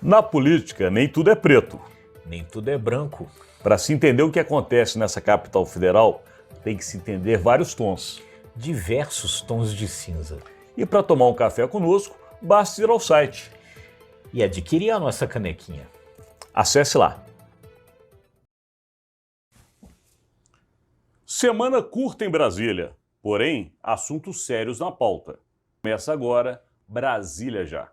Na política, nem tudo é preto. Nem tudo é branco. Para se entender o que acontece nessa capital federal, tem que se entender vários tons. Diversos tons de cinza. E para tomar um café conosco, basta ir ao site e adquirir a nossa canequinha. Acesse lá. Semana curta em Brasília, porém, assuntos sérios na pauta. Começa agora, Brasília Já.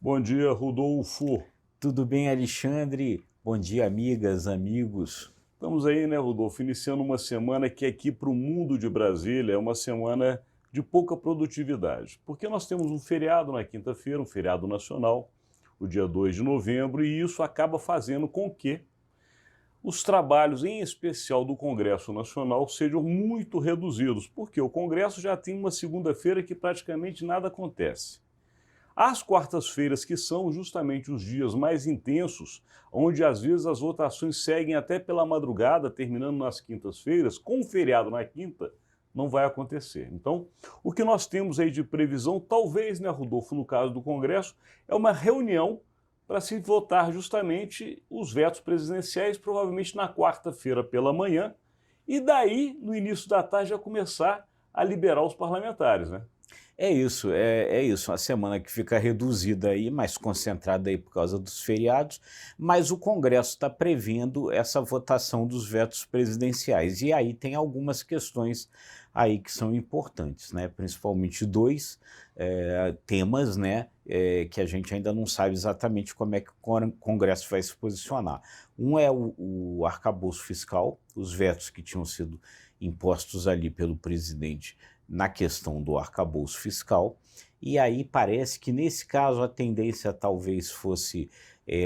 Bom dia, Rodolfo. Tudo bem, Alexandre? Bom dia, amigas, amigos. Estamos aí, né, Rodolfo, iniciando uma semana que aqui para o mundo de Brasília é uma semana de pouca produtividade, porque nós temos um feriado na quinta-feira, um feriado nacional, o dia 2 de novembro, e isso acaba fazendo com que os trabalhos, em especial do Congresso Nacional, sejam muito reduzidos, porque o Congresso já tem uma segunda-feira que praticamente nada acontece. As quartas-feiras, que são justamente os dias mais intensos, onde às vezes as votações seguem até pela madrugada, terminando nas quintas-feiras, com o feriado na quinta, não vai acontecer. Então, o que nós temos aí de previsão, talvez, né, Rodolfo, no caso do Congresso, é uma reunião para se votar justamente os vetos presidenciais, provavelmente na quarta-feira pela manhã, e daí, no início da tarde, já começar a liberar os parlamentares, né? É isso, uma semana que fica reduzida aí, mais concentrada aí por causa dos feriados, mas o Congresso está prevendo essa votação dos vetos presidenciais, e aí tem algumas questões aí que são importantes, né? Principalmente dois temas, né, que a gente ainda não sabe exatamente como é que o Congresso vai se posicionar. Um é o arcabouço fiscal, os vetos que tinham sido impostos ali pelo presidente na questão do arcabouço fiscal, e aí parece que nesse caso a tendência talvez fosse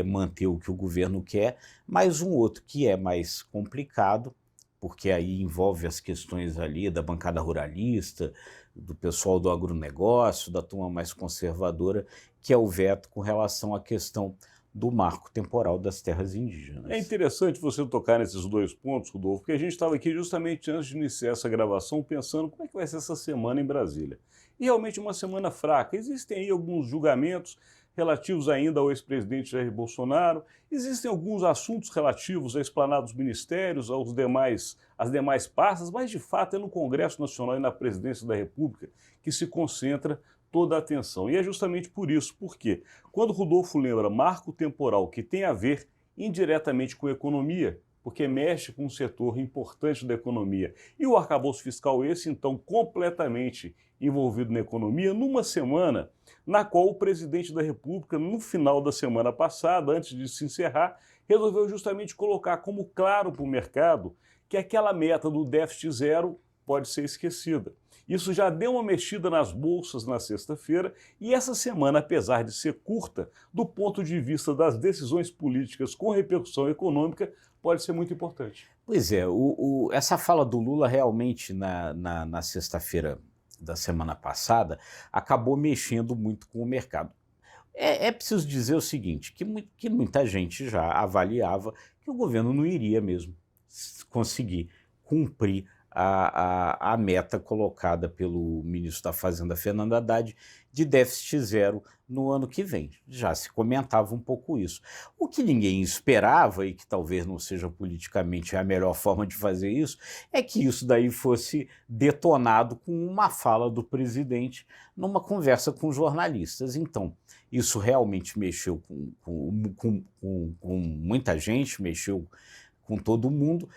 manter o que o governo quer, mas um outro que é mais complicado, porque aí envolve as questões ali da bancada ruralista, do pessoal do agronegócio, da turma mais conservadora, que é o veto com relação à questão do marco temporal das terras indígenas. É interessante você tocar nesses dois pontos, Rodolfo, porque a gente estava aqui justamente antes de iniciar essa gravação pensando como é que vai ser essa semana em Brasília. E realmente uma semana fraca. Existem aí alguns julgamentos relativos ainda ao ex-presidente Jair Bolsonaro, existem alguns assuntos relativos à esplanada dos ministérios, às demais pastas, mas de fato é no Congresso Nacional e na Presidência da República que se concentra toda a atenção. E é justamente por isso, porque quando o Rodolfo lembra marco temporal que tem a ver indiretamente com economia, porque mexe com um setor importante da economia, e o arcabouço fiscal esse, então, completamente envolvido na economia, numa semana na qual o presidente da República, no final da semana passada, antes de se encerrar, resolveu justamente colocar como claro para o mercado que aquela meta do déficit zero pode ser esquecida. Isso já deu uma mexida nas bolsas na sexta-feira e essa semana, apesar de ser curta, do ponto de vista das decisões políticas com repercussão econômica, pode ser muito importante. Pois é, essa fala do Lula realmente na sexta-feira da semana passada acabou mexendo muito com o mercado. É preciso dizer o seguinte, que muita gente já avaliava que o governo não iria mesmo conseguir cumprir a meta colocada pelo ministro da Fazenda, Fernando Haddad, de déficit zero no ano que vem. Já se comentava um pouco isso. O que ninguém esperava, e que talvez não seja politicamente a melhor forma de fazer isso, é que isso daí fosse detonado com uma fala do presidente numa conversa com jornalistas. Então, isso realmente mexeu com muita gente, mexeu com todo mundo,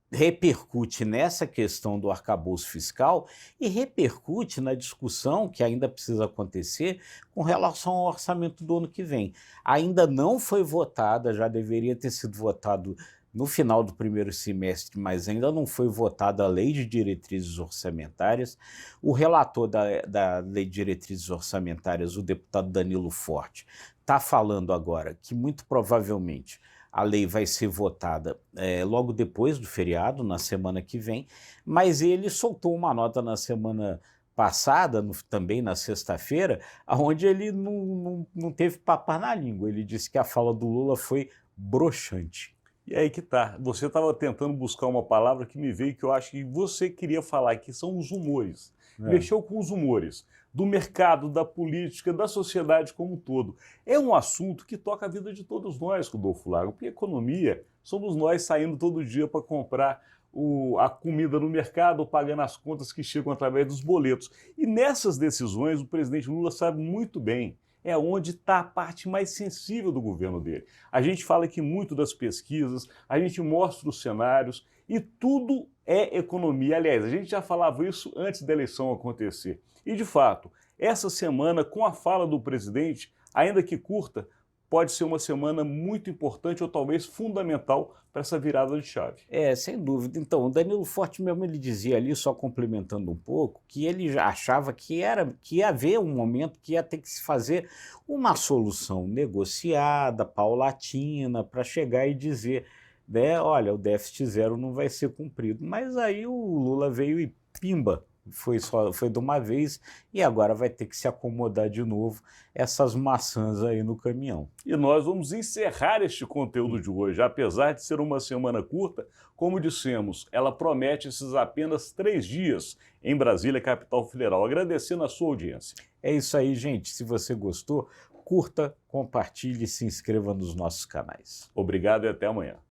repercute nessa questão do arcabouço fiscal e repercute na discussão que ainda precisa acontecer com relação ao orçamento do ano que vem. Ainda não foi votada, já deveria ter sido votado no final do primeiro semestre, mas ainda não foi votada a Lei de Diretrizes Orçamentárias. O relator da Lei de Diretrizes Orçamentárias, o deputado Danilo Forte, está falando agora que muito provavelmente a lei vai ser votada logo depois do feriado, na semana que vem, mas ele soltou uma nota na semana passada, também na sexta-feira, onde ele não teve papas na língua. Ele disse que a fala do Lula foi broxante. E aí que tá, você estava tentando buscar uma palavra que me veio que eu acho que você queria falar, que são os humores. Mexeu com os humores do mercado, da política, da sociedade como um todo. É um assunto que toca a vida de todos nós, Rodolfo Lago, porque economia somos nós saindo todo dia para comprar a comida no mercado ou pagando as contas que chegam através dos boletos. E nessas decisões o presidente Lula sabe muito bem, é onde está a parte mais sensível do governo dele. A gente fala aqui muito das pesquisas, a gente mostra os cenários e tudo é economia. Aliás, a gente já falava isso antes da eleição acontecer. E, de fato, essa semana, com a fala do presidente, ainda que curta, pode ser uma semana muito importante ou talvez fundamental para essa virada de chave. Sem dúvida. Então, o Danilo Forte mesmo ele dizia ali, só complementando um pouco, que ele já achava que ia haver um momento que ia ter que se fazer uma solução negociada, paulatina, para chegar e dizer, né, olha, o déficit zero não vai ser cumprido. Mas aí o Lula veio e pimba, foi de uma vez e agora vai ter que se acomodar de novo essas maçãs aí no caminhão. E nós vamos encerrar este conteúdo de hoje. Apesar de ser uma semana curta, como dissemos, ela promete esses apenas 3 dias em Brasília, capital federal. Agradecendo a sua audiência. É isso aí, gente. Se você gostou, curta, compartilhe e se inscreva nos nossos canais. Obrigado e até amanhã.